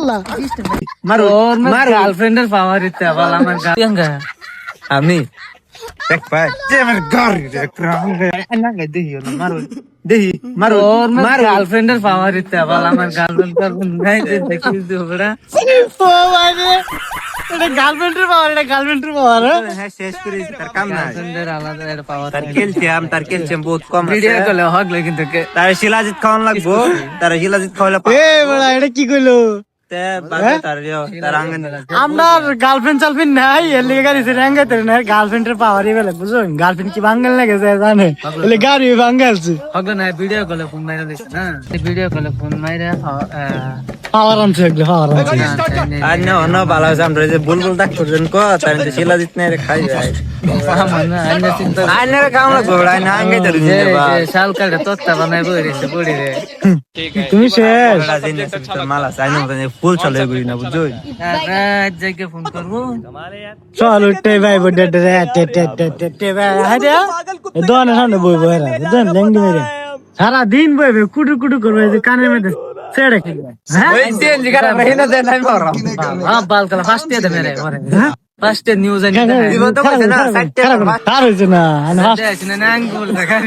আল্লাহ মারো মারো গার্লফ্রেন্ডের পাওয়ার ইতে বল আমার আমি দেখ ভাই যে আমার গাড়ি দেখ না দেহি মারো দেহি মারো মারো গার্লফ্রেন্ডের পাওয়ার ইতে বল আমার গার্লফ্রেন্ড নাই দেখি দিবড়া ও মানে এটা গার্লফ্রেন্ডের পাওয়ার হ্যাঁ শেষ করে তার কাম না গার্লফ্রেন্ডের আলাদা একটা পাওয়ার তার ক্যালসিয়াম বহুত কম আছে ভিডিও কলে হগলে কিন্তু তার শিলাজিৎ খাওয়ান লাগবো তার শিলাজিৎ খাওয়ালে এ বড়া এটা কি কইলো তে বাদে তার আঙ্গন আমরা গার্লফ্রেন্ড চালফ্রেন্ড নাই এর লিগে গাড়ি সে রাঙ্গাতে না গার্লফ্রেন্ডের পাওয়ারই বেলে বুঝো গার্লফ্রেন্ড কি বাঙ্গাল লাগে জানে এলে গাড়ি বাঙ্গালছে হগলে না ভিডিও কলে ফোন মাইরা দিছ না ভিডিও কলে ফোন মাইরা পাওয়ার আনছে এগুলো পাওয়ার আনছে আর না অন্য ভালো আছে আমরা যে বুলবুল ডাক্তার জন কো তার তো শিলাজিৎ নাই রে খাই যায় আইনা চিন্তা আইনে রে কাম লাগবো আই না আঙ্গাই ধরে নিয়ে বা শাল কাটে তোত্তা বানাইবো রেছে পড়ি রে তুমি শেষ মাল আছে আইনে মতন ফুল চলে গুই না বুঝছো রাত জায়গা ফোন করবো চল উঠতে ভাই বড় তে ভাই হাজা দোকানের সামনে বই বই রা দোকান লেঙ্গি মেরে সারা দিন বইবে কুটু কুটু করবে যে কানের মধ্যে ছেড়ে খেলবে ওই দিন জিগারা রহিনা দে নাই মরম হ্যাঁ বাল কালা ফার্স্ট ইয়ার মেরে পরে ফার্স্ট ইয়ার নিউজ আনি জীবন তো কইছে না 60 আর হইছে না না আঙ্গুল দেখা